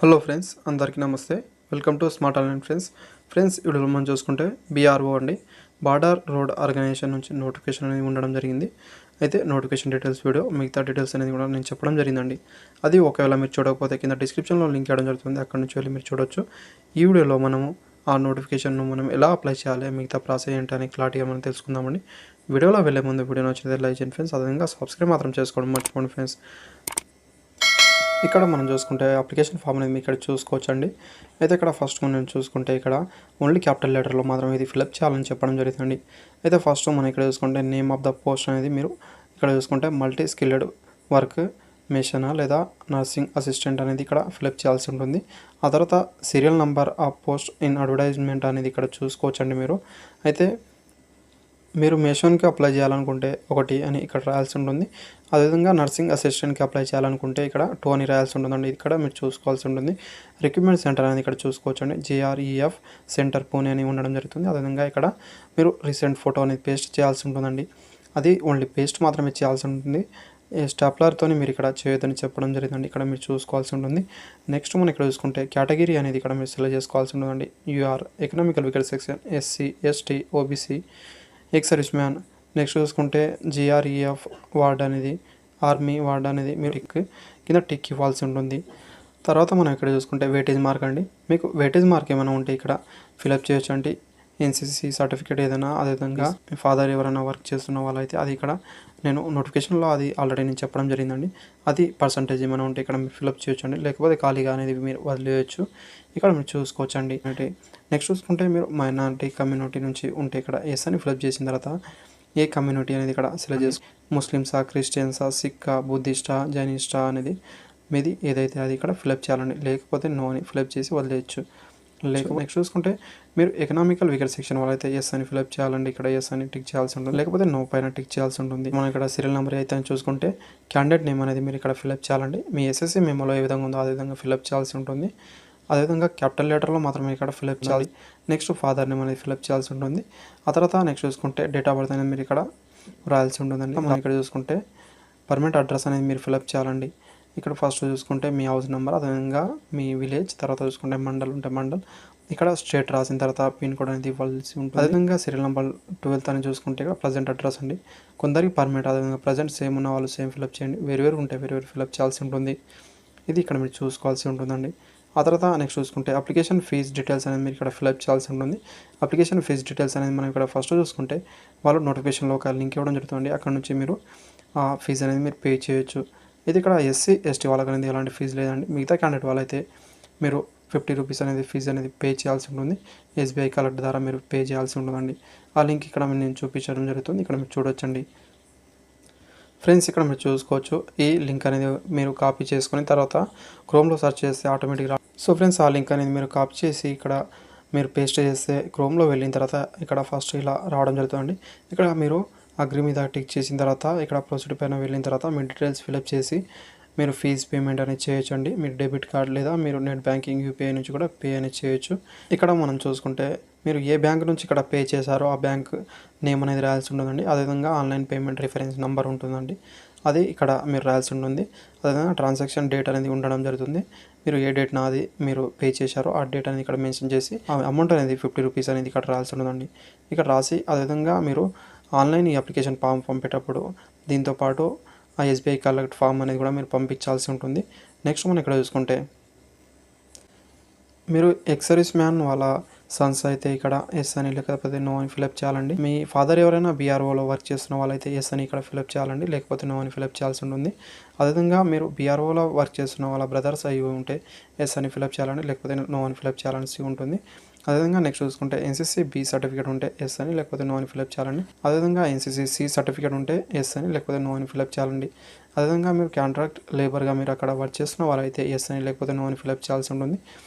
Hello friends, అందరికీ నమస్తే. Welcome to smart online friends వీడియోలో మనం చూసుకుంటే బీఆర్ఓ అండి, బార్డర్ రోడ్ ఆర్గనైజేషన్ నుంచి నోటిఫికేషన్ అనేది ఉండడం జరిగింది. అయితే నోటిఫికేషన్ డీటెయిల్స్ వీడియో మిగతా డీటెయిల్స్ అనేది కూడా నేను చెప్పడం జరిగిందండి. అది ఒకవేళ మీరు చూడకపోతే కింద డిస్క్రిప్షన్లో లింక్ ఇవ్వడం జరుగుతుంది, అక్కడ నుంచి వెళ్ళి మీరు చూడొచ్చు. ఈ వీడియోలో మనము ఆ నోటిఫికేషన్ను మనం ఎలా అప్లై చేయాలి, మిగతా ప్రాసెస్ ఏంటి అని క్లారిటీగా మనం తెలుసుకుందామండి. వీడియోలో వెళ్ళే ముందు వీడియో నచ్చితే లైక్ చేయండి ఫ్రెండ్స్, అదేవిధంగా సబ్స్క్రైబ్ మాత్రం చేసుకోవడం మర్చిపోండి ఫ్రెండ్స్. ఇక్కడ మనం చూసుకుంటే అప్లికేషన్ ఫామ్ అనేది ఇక్కడ చూసుకోవచ్చండి. అయితే ఇక్కడ ఫస్ట్ మనం చూసుకుంటే ఇక్కడ ఓన్లీ క్యాపిటల్ లెటర్లో మాత్రం ఇది ఫిల్అప్ చేయాలని చెప్పడం జరుగుతుంది. అయితే ఫస్ట్ మనం ఇక్కడ చూసుకుంటే నేమ్ ఆఫ్ ద పోస్ట్ అనేది మీరు ఇక్కడ చూసుకుంటే మల్టీ స్కిల్డ్ వర్క్ మెషిన్ లేదా నర్సింగ్ అసిస్టెంట్ అనేది ఇక్కడ ఫిల్అప్ చేయాల్సి ఉంటుంది. ఆ తర్వాత serial number of post in advertisement అనేది ఇక్కడ చూసుకోవచ్చండి మీరు. అయితే మీరు మెషన్కి అప్లై చేయాలనుకుంటే 1 అని ఇక్కడ రాయాల్సి ఉంటుంది. అదేవిధంగా నర్సింగ్ అసిస్టెంట్కి అప్లై చేయాలనుకుంటే ఇక్కడ 2 అని రాయాల్సి ఉంటుందండి. ఇక్కడ మీరు చూసుకోవాల్సి ఉంటుంది. రిక్రూట్మెంట్ సెంటర్ అనేది ఇక్కడ చూసుకోవచ్చండి. JREF సెంటర్ పూణే అని ఉండడం జరుగుతుంది. అదేవిధంగా ఇక్కడ మీరు రీసెంట్ ఫోటో అనేది పేస్ట్ చేయాల్సి ఉంటుందండి. అది ఓన్లీ పేస్ట్ మాత్రమే చేయాల్సి ఉంటుంది. స్టాప్లర్తో మీరు ఇక్కడ చేయొద్దని చెప్పడం జరిగిందండి. ఇక్కడ మీరు చూసుకోవాల్సి ఉంటుంది. నెక్స్ట్ మనం ఇక్కడ చూసుకుంటే కేటగిరీ అనేది ఇక్కడ మీరు సెలెక్ట్ చేసుకోవాల్సి ఉంటుందండి. UR economical weaker section SC ST OBC ex service man. Next చూసుకుంటే JREF వార్డ్ అనేది, ఆర్మీ వార్డ్ అనేది మీరు కింద టిక్ ఇవ్వాల్సి ఉంటుంది. తర్వాత మనం ఇక్కడ చూసుకుంటే వెయిటేజ్ మార్క్ అండి. మీకు వెయిటేజ్ మార్క్ ఏమైనా ఉంటే ఇక్కడ ఫిలప్ చేయొచ్చు అండి. NCC సర్టిఫికేట్ ఏదైనా, అదేవిధంగా మీ ఫాదర్ ఎవరైనా వర్క్ చేస్తున్న వాళ్ళైతే అది ఇక్కడ నేను నోటిఫికేషన్లో అది ఆల్రెడీ నేను చెప్పడం జరిగిందండి. అది పర్సంటేజ్ ఏమైనా ఉంటే ఇక్కడ మీరు ఫిలప్ చేయొచ్చు అండి, లేకపోతే ఖాళీగా అనేది మీరు వదిలేయచ్చు. ఇక్కడ మీరు చూసుకోవచ్చు అండి. అంటే నెక్స్ట్ చూసుకుంటే మీరు మైనారిటీ కమ్యూనిటీ నుంచి ఉంటే ఇక్కడ ఎస్ అని ఫిలప్ చేసిన తర్వాత ఏ కమ్యూనిటీ అనేది ఇక్కడ సెలెక్ట్ చేసుకో, ముస్లిమ్సా, క్రిస్టియన్సా, సిక్కా, బుద్ధిస్టా, జైనిస్టా అనేది మీది ఏదైతే అది ఇక్కడ ఫిలప్ చేయాలండి, లేకపోతే నో అని ఫిలప్ చేసి వదిలేయచ్చు. నెక్స్ట్ చూసుకుంటే మీరు ఎకనామికల్ వీకర్ సెక్షన్ వాళ్ళైతే ఎస్ అని ఫిలప్ చేయాలండి. ఇక్కడ ఎస్ అని టిక్ చేయాల్సి ఉంటుంది, లేకపోతే నో పైన టిక్ చేయాల్సి ఉంటుంది. మనం ఇక్కడ సీరియల్ నెంబర్ అయితే చూసుకుంటే క్యాండిడేట్ నేమ్ అనేది మీరు ఇక్కడ ఫిలప్ చేయాలండి. మీ SSC మెమోలో ఏ విధంగా ఉందో అదే విధంగా ఫిలప్ చేయాల్సి ఉంటుంది. అదేవిధంగా క్యాపిటల్ లెటర్లో మాత్రమే ఇక్కడ ఫిలప్ చేయాలి. నెక్స్ట్ ఫాదర్ నేమ్ అనేది ఫిలప్ చేయాల్సి ఉంటుంది. ఆ తర్వాత నెక్స్ట్ చూసుకుంటే డేట్ ఆఫ్ బర్త్ అనేది మీరు ఇక్కడ రాయాల్సి ఉంటుందండి. మనం ఇక్కడ చూసుకుంటే పర్మనెంట్ అడ్రస్ అనేది మీరు ఫిలప్ చేయాలండి. ఇక్కడ ఫస్ట్ చూసుకుంటే మీ హౌస్ నెంబర్, అదేవిధంగా మీ విలేజ్, తర్వాత చూసుకుంటే మండల్ ఉంటే మండల్, ఇక్కడ స్టేట్ రాసిన తర్వాత పిన్ కోడ్ అనేది ఇవ్వాల్సి ఉంటుంది. అదేవిధంగా సీరియల్ నెంబర్ 12 అని చూసుకుంటే ఇక్కడ ప్రజెంట్ అడ్రస్ అండి. కొందరికి పర్మనెంట్, అదేవిధంగా ప్రజెంట్ సేమ్ ఉన్న వాళ్ళు సేమ్ ఫిలప్ చేయండి. వేరు ఉంటే వేరు ఫిలప్ చేయాల్సి ఉంటుంది. ఇది ఇక్కడ మీరు చూసుకోవాల్సి ఉంటుందండి. ఆ తర్వాత నెక్స్ట్ చూసుకుంటే అప్లికేషన్ ఫీజ్ డీటెయిల్స్ అనేది మీరు ఇక్కడ ఫిలప్ చేయాల్సి ఉంటుంది. అప్లికేషన్ ఫీజ్ డీటెయిల్స్ అనేది మనం ఇక్కడ ఫస్ట్ చూసుకుంటే వాళ్ళు నోటిఫికేషన్లో ఒక లింక్ ఇవ్వడం జరుగుతుంది. అక్కడ నుంచి మీరు ఆ ఫీజు అనేది మీరు పే చేయొచ్చు. ఇది ఇక్కడ SC ST వాళ్ళకి అనేది ఎలాంటి ఫీజు లేదండి. మిగతా క్యాండిడేట్ వాళ్ళైతే మీరు 50 రూపీస్ అనేది ఫీజు అనేది పే చేయాల్సి ఉంటుంది. SBI కలెక్ట్ ద్వారా మీరు పే చేయాల్సి ఉంటుందండి. ఆ లింక్ ఇక్కడ నేను చూపించడం జరుగుతుంది, ఇక్కడ మీరు చూడొచ్చండి. ఫ్రెండ్స్ ఇక్కడ మీరు చూసుకోవచ్చు, ఈ లింక్ అనేది మీరు కాపీ చేసుకుని తర్వాత క్రోమ్లో సెర్చ్ చేస్తే ఆటోమేటిక్గా. సో ఫ్రెండ్స్ ఆ లింక్ అనేది మీరు కాపీ చేసి ఇక్కడ మీరు పేస్ట్ చేస్తే క్రోమ్లో వెళ్ళిన తర్వాత ఇక్కడ ఫస్ట్ ఇలా రావడం జరుగుతుందండి. ఇక్కడ మీరు అగ్రి మీద టిక్ చేసిన తర్వాత ఇక్కడ ప్రొసీడ్ పైన వెళ్ళిన తర్వాత మీ డీటెయిల్స్ ఫిలప్ చేసి మీరు ఫీజ్ పేమెంట్ అనేది చేయొచ్చు అండి. మీరు డెబిట్ కార్డ్ లేదా మీరు నెట్ బ్యాంకింగ్ UPI నుంచి కూడా పే అనేది చేయొచ్చు. ఇక్కడ మనం చూసుకుంటే మీరు ఏ బ్యాంక్ నుంచి ఇక్కడ పే చేశారో ఆ బ్యాంక్ నేమ్ అనేది రాయాల్సి ఉంటుందండి. అదేవిధంగా ఆన్లైన్ పేమెంట్ రిఫరెన్స్ నెంబర్ ఉంటుందండి, అది ఇక్కడ మీరు రాయాల్సి ఉంటుంది. అదేవిధంగా ట్రాన్సాక్షన్ డేట్ అనేది ఉండడం జరుగుతుంది. మీరు ఏ డేట్ నాది మీరు పే చేశారో ఆ డేట్ అనేది ఇక్కడ మెన్షన్ చేసి ఆ అమౌంట్ అనేది 50 రూపీస్ అనేది ఇక్కడ రాయాల్సి ఉంటుందండి. ఇక్కడ రాసి అదేవిధంగా మీరు ఆన్లైన్ ఈ అప్లికేషన్ ఫామ్ పంపేటప్పుడు దీంతోపాటు ఆ SBI కలెక్ట్ ఫామ్ అనేది కూడా మీరు పంపించాల్సి ఉంటుంది. నెక్స్ట్ మనం ఇక్కడ చూసుకుంటే మీరు ఎక్స్ సర్వీస్ మ్యాన్ వాళ్ళ సన్స్ అయితే ఇక్కడ ఎస్ అని లేకపోతే నో అని ఫిలప్ చేయాలండి. మీ ఫాదర్ ఎవరైనా BROలో వర్క్ చేస్తున్న వాళ్ళైతే ఎస్ అని ఇక్కడ ఫిలప్ చేయాలండి, లేకపోతే నో అని ఫిలప్ చేయాల్సి ఉంటుంది. అదేవిధంగా మీరు BROలో వర్క్ చేస్తున్న వాళ్ళ బ్రదర్స్ అయ్యి ఉంటే ఎస్ అని ఫిలప్ చేయాలండి, లేకపోతే నో అని ఫిలప్ చేయాల్సి ఉంటుంది. అదేవిధంగా నెక్స్ట్ చూసుకుంటే NCC B సర్టిఫికేట్ ఉంటే ఎస్ అని లేకపోతే నో అని ఫిలప్ చేయాలండి. అదేవిధంగా NCC C సర్టిఫికేట్ ఉంటే ఎస్ అని లేకపోతే నో అని ఫిలప్ చేయాలండి. అదేవిధంగా మీరు కాంట్రాక్ట్ లేబర్గా మీరు అక్కడ వర్క్ చేస్తున్న వాళ్ళైతే ఎస్ అని లేకపోతే నో అని ఫిలప్ చేయాల్సి ఉంటుంది.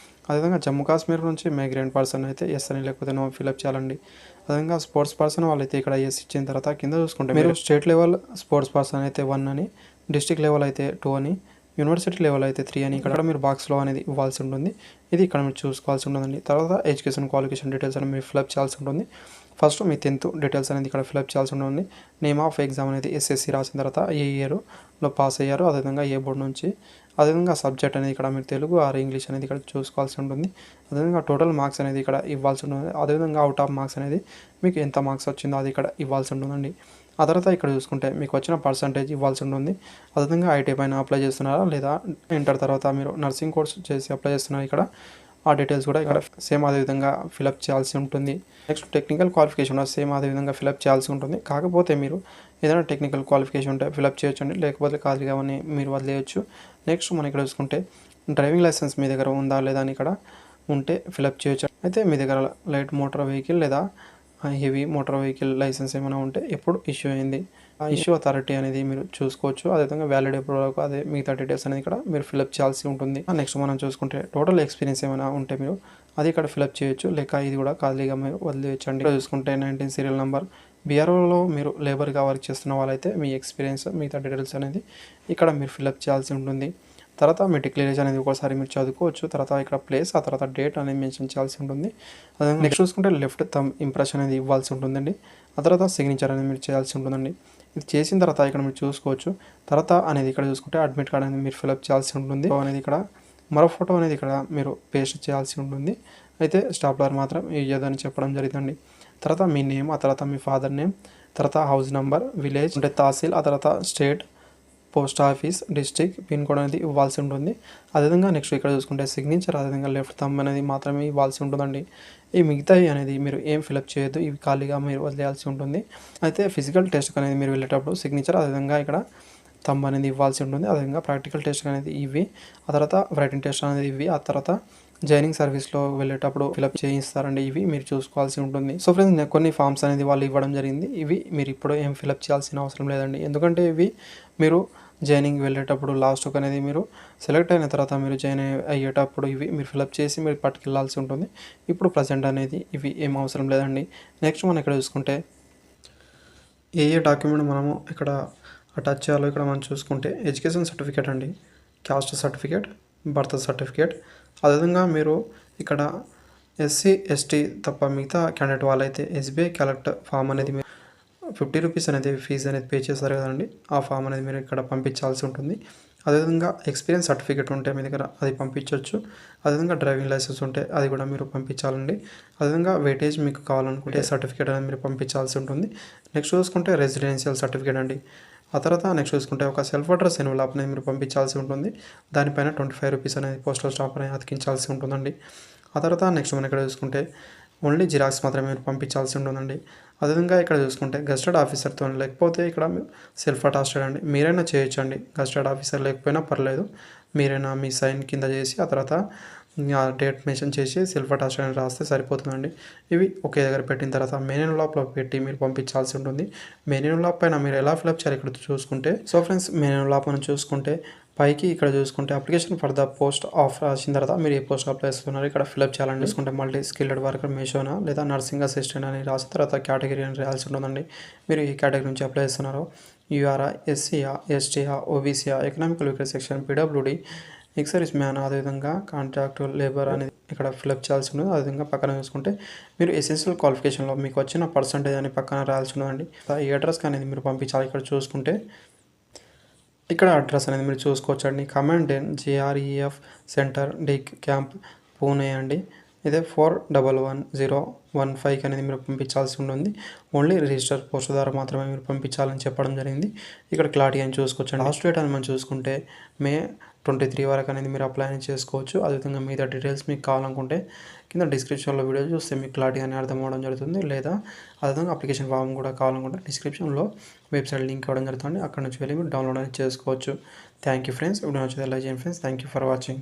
అదేవిధంగా జమ్మూ కాశ్మీర్ నుంచి మైగ్రెంట్ పర్సన్ అయితే ఎస్ అని లేకపోతే నో ఫిలప్ చేయాలండి. అదేవిధంగా స్పోర్ట్స్ పర్సన్ వాళ్ళైతే ఇక్కడ ఎస్ ఇచ్చిన తర్వాత కింద చూసుకుంటే మీరు స్టేట్ లెవెల్ స్పోర్ట్స్ పర్సన్ అయితే 1 అని, డిస్ట్రిక్ట్ లెవెల్ అయితే 2 అని, యూనివర్సిటీ లెవెల్ అయితే 3 అని ఇక్కడ మీరు బాక్స్లో అనేది ఇవ్వాల్సి ఉంటుంది. ఇది ఇక్కడ మీరు చూసుకోవాల్సి ఉంటుందండి. తర్వాత ఎడ్యుకేషన్ క్వాలిఫికేషన్ డీటెయిల్స్ అని మీరు ఫిలప్ చేయాల్సి ఉంటుంది. ఫస్ట్ మీ 10th డీటెయిల్స్ అనేది ఇక్కడ ఫిలప్ చేయాల్సి ఉంటుంది. నేమ్ ఆఫ్ ఎగ్జామ్ అనేది SSC రాసిన తర్వాత ఏ ఇయర్లో పాస్ అయ్యారో, అదేవిధంగా ఏ బోర్డు నుంచి అదేవిధంగా సబ్జెక్ట్ అనేది ఇక్కడ మీరు తెలుగు ఆర్ ఇంగ్లీష్ అనేది ఇక్కడ చూసుకోవాల్సి ఉంటుంది. అదేవిధంగా టోటల్ మార్క్స్ అనేది ఇక్కడ ఇవ్వాల్సి ఉంటుంది. అదేవిధంగా అవుట్ ఆఫ్ మార్క్స్ అనేది మీకు ఎంత మార్క్స్ వచ్చిందో అది ఇక్కడ ఇవ్వాల్సి ఉంటుందండి. ఆ తర్వాత ఇక్కడ చూసుకుంటే మీకు వచ్చిన పర్సంటేజ్ ఇవ్వాల్సి ఉంటుంది. అదేవిధంగా ఐటీ పైన అప్లై చేస్తున్నారా లేదా ఇంటర్ తర్వాత మీరు నర్సింగ్ కోర్స్ చేసి అప్లై చేస్తున్నారా ఇక్కడ ఆ డీటెయిల్స్ కూడా ఇక్కడ సేమ్ అదేవిధంగా ఫిలప్ చేయాల్సి ఉంటుంది. నెక్స్ట్ టెక్నికల్ క్వాలిఫికేషన్ సేమ్ అదేవిధంగా ఫిలప్ చేయాల్సి ఉంటుంది. కాకపోతే మీరు ఏదైనా టెక్నికల్ క్వాలిఫికేషన్ ఉంటే ఫిలప్ చేయొచ్చండి, లేకపోతే ఖాళీగా అని మీరు వదిలేయచ్చు. నెక్స్ట్ మనం ఇక్కడ చూసుకుంటే డ్రైవింగ్ లైసెన్స్ మీ దగ్గర ఉందా లేదా అని ఇక్కడ ఉంటే ఫిలప్ చేయొచ్చు. అయితే మీ దగ్గర లైట్ మోటార్ వెహికల్ లేదా హెవీ మోటార్ వెహికల్ లైసెన్స్ ఏమైనా ఉంటే ఎప్పుడు ఇష్యూ అయింది ఆ ఇష్యూ అథారిటీ అనేది మీరు చూసుకోవచ్చు. అదేవిధంగా వ్యాలిడ్ ఎప్పుడు వరకు అదే మిగతా డీటెయిల్స్ అనేది ఇక్కడ మీరు ఫిలప్ చేయాల్సి ఉంటుంది. నెక్స్ట్ మనం చూసుకుంటే టోటల్ ఎక్స్పీరియన్స్ ఏమైనా ఉంటే మీరు అది ఇక్కడ ఫిలప్ చేయొచ్చు, లేక ఇది కూడా ఖాళీగా మీరు వదిలేయచ్చు అండి. చూసుకుంటే 19 సీరియల్ నెంబర్ బీఆర్ఓలో మీరు లేబర్గా వర్క్ చేస్తున్న వాళ్ళైతే మీ ఎక్స్పీరియన్స్ మిగతా డీటెయిల్స్ అనేది ఇక్కడ మీరు ఫిలప్ చేయాల్సి ఉంటుంది. తర్వాత మీ డిక్లరేషన్ అనేది ఒకసారి మీరు చదువుకోవచ్చు. తర్వాత ఇక్కడ ప్లేస్ ఆ తర్వాత డేట్ అనేది మెన్షన్ చేయాల్సి ఉంటుంది. అదే నెక్స్ట్ చూసుకుంటే లెఫ్ట్ థంబ్ ఇంప్రెషన్ అనేది ఇవ్వాల్సి ఉంటుందండి. ఆ తర్వాత సిగ్నేచర్ అనేది మీరు చేయాల్సి ఉంటుందండి. ఇది చేసిన తర్వాత ఇక్కడ మీరు చూసుకోవచ్చు. తర్వాత అనేది ఇక్కడ చూసుకుంటే అడ్మిట్ కార్డ్ అనేది మీరు ఫిలప్ చేయాల్సి ఉంటుంది. అనేది ఇక్కడ మరో ఫోటో అనేది ఇక్కడ మీరు పేస్ట్ చేయాల్సి ఉంటుంది. అయితే స్టాప్లర్ మాత్రం ఇయ్యదని చెప్పడం జరుగుతుంది. తర్వాత మీ నేమ్, ఆ తర్వాత మీ ఫాదర్ నేమ్, తర్వాత హౌస్ నెంబర్, విలేజ్ అంటే తహసీల్, ఆ తర్వాత state, post office, district, pin code అనేది ఇవ్వాల్సి ఉంటుంది. అదేవిధంగా నెక్స్ట్ ఇక్కడ చూసుకుంటే సిగ్నేచర్, అదేవిధంగా లెఫ్ట్ థంబ్ అనేది మాత్రమే ఇవ్వాల్సి ఉంటుందండి. ఈ మిగతాయి అనేది మీరు ఏం ఫిలప్ చేయొద్దు, ఇవి ఖాళీగా మీరు వదిలేయాల్సి ఉంటుంది. అయితే ఫిజికల్ టెస్ట్ అనేది మీరు వెళ్ళేటప్పుడు సిగ్నేచర్, అదేవిధంగా ఇక్కడ థంబ్ అనేది ఇవ్వాల్సి ఉంటుంది. అదేవిధంగా ప్రాక్టికల్ టెస్ట్ అనేది ఇవి, ఆ తర్వాత రైటింగ్ టెస్ట్ అనేది ఇవి, ఆ తర్వాత జాయినింగ్ సర్వీస్లో వెళ్ళేటప్పుడు ఫిలప్ చేయిస్తారండి. ఇవి మీరు చూసుకోవాల్సి ఉంటుంది. సో ఫ్రెండ్స్, కొన్ని ఫామ్స్ అనేది వాళ్ళు ఇవ్వడం జరిగింది. ఇవి మీరు ఇప్పుడు ఏం ఫిలప్ చేయాల్సిన అవసరం లేదండి, ఎందుకంటే ఇవి మీరు జాయినింగ్ వెళ్ళేటప్పుడు లాస్ట్కి అనేది మీరు సెలెక్ట్ అయిన తర్వాత మీరు జాయిన్ అయ్యేటప్పుడు ఇవి మీరు ఫిలప్ చేసి మీరు పట్టుకెళ్ళాల్సి ఉంటుంది. ఇప్పుడు ప్రజెంట్ అనేది ఇవి ఏం అవసరం లేదండి. నెక్స్ట్ మనం ఇక్కడ చూసుకుంటే ఏ డాక్యుమెంట్ మనము ఇక్కడ అటాచ్ చేయాలో ఇక్కడ మనం చూసుకుంటే ఎడ్యుకేషన్ సర్టిఫికేట్ అండి, క్యాస్ట్ సర్టిఫికేట్, బర్త్ సర్టిఫికేట్. అదేవిధంగా మీరు ఇక్కడ ఎస్సీ ఎస్టీ తప్ప మిగతా క్యాండిడేట్ వాళ్ళైతే ఎస్బీఐ కలెక్ట్ ఫామ్ అనేది 50 రూపీస్ అనేది ఫీజు అనేది పే చేస్తారు కదండి, ఆ ఫామ్ అనేది మీరు ఇక్కడ పంపించాల్సి ఉంటుంది. అదేవిధంగా ఎక్స్పీరియన్స్ సర్టిఫికేట్ ఉంటే మీ దగ్గర అది పంపించవచ్చు. అదేవిధంగా డ్రైవింగ్ లైసెన్స్ ఉంటే అది కూడా మీరు పంపించాలండి. అదేవిధంగా వెయిటేజ్ మీకు కావాలనుకుంటే సర్టిఫికేట్ అనేది మీరు పంపించాల్సి ఉంటుంది. నెక్స్ట్ చూసుకుంటే రెసిడెన్షియల్ సర్టిఫికేట్ అండి. ఆ తర్వాత నెక్స్ట్ చూసుకుంటే ఒక సెల్ఫ్ అడ్రస్ ఎన్వలప్ అనేది మీరు పంపించాల్సి ఉంటుంది. దానిపైన 25 రూపీస్ అనేది పోస్టల్ స్టాంప్ అనేది అతికించాల్సి ఉంటుందండి. ఆ తర్వాత నెక్స్ట్ మనం ఇక్కడ చూసుకుంటే ఓన్లీ జిరాక్స్ మాత్రమే మీరు పంపించాల్సి ఉంటుందండి. అదేవిధంగా ఇక్కడ చూసుకుంటే గెస్టెడ్ ఆఫీసర్తో, లేకపోతే ఇక్కడ సెల్ఫ్ అటాస్టెడ్ అండి, మీరైనా చేయొచ్చండి. గెస్టెడ్ ఆఫీసర్ లేకపోయినా పర్లేదు, మీరైనా మీ సైన్ కింద చేసి ఆ తర్వాత డేట్ మెన్షన్ చేసి సెల్ఫ్ అటాస్టెడ్ అని రాస్తే సరిపోతుందండి. ఇవి ఒకే దగ్గర పెట్టిన తర్వాత మెయిన్ ఎన్వలప్లో పెట్టి మీరు పంపించాల్సి ఉంటుంది. మెయిన్ ఎన్వలప్ పైన మీరు ఎలా ఫిలప్ చేయాలి ఇక్కడ చూసుకుంటే, సో ఫ్రెండ్స్, మెయిన్ ఎన్వలప్ మనం చూసుకుంటే పైకి ఇక్కడ చూసుకుంటే application for the post of రాసిన తర్వాత మీరు ఏ పోస్ట్ అప్లై చేస్తున్నారు ఇక్కడ ఫిలప్ చేయాలని చూసుకుంటే మల్టీ స్కిల్డ్ వర్కర్ మేషోనా లేదా నర్సింగ్ అసిస్టెంట్ అని రాసిన తర్వాత కేటగిరీ అని రాయాల్సి ఉంటుందండి. మీరు ఈ కేటగిరీ నుంచి అప్లై చేస్తున్నారో యూఆర్ఆ, ఎస్సీఆ, ఎస్టీఆ, ఓబీసీఆ, economical weaker section, PWD, ex service man, అదేవిధంగా కాంట్రాక్ట్ లేబర్ అనేది ఇక్కడ ఫిలప్ చేయాల్సి ఉంటుంది. అదేవిధంగా పక్కన చూసుకుంటే మీరు ఎసెన్షియల్ క్వాలిఫికేషన్లో మీకు వచ్చిన పర్సంటేజ్ అని పక్కన రాయాల్సి ఉంటుందండి. ఈ అడ్రస్కి అనేది మీరు పంపించాలి. ఇక్కడ చూసుకుంటే ఇక్కడ అడ్రస్ అనేది మీరు చూసుకోవచ్చండి. Command JREF centre D camp Pune అండి. ఇదే 411015 అనేది మీరు పంపించాల్సి ఉంటుంది. ఓన్లీ రిజిస్టర్ పోస్ట్ ద్వారా మాత్రమే మీరు పంపించాలని చెప్పడం జరిగింది. ఇక్కడ క్లారిటీ అని చూసుకోవచ్చు. లాస్ట్ డేట్ అని మనం చూసుకుంటే మే 23 వరకు అనేది మీరు అప్లై అని చేసుకోవచ్చు. అదేవిధంగా మిగతా డీటెయిల్స్ మీకు కావాలనుకుంటే కింద డిస్క్రిప్షన్లో వీడియో చూస్తే మీకు క్లారిటీ అని అర్థం అవ్వడం జరుగుతుంది. లేదా అదేవిధంగా అప్లికేషన్ ఫామ్ కూడా కావాలనుకుంటే డిస్క్రిప్షన్లో వెబ్సైట్ లింక్ ఇవ్వడం జరుగుతుంది. అక్కడ నుంచి వెళ్ళి మీరు డౌన్లోడ్ అనేది చేసుకోవచ్చు. Thank you friends. ఇప్పుడు నచ్చితే లైక్ చేయండి friends. Thank you for watching.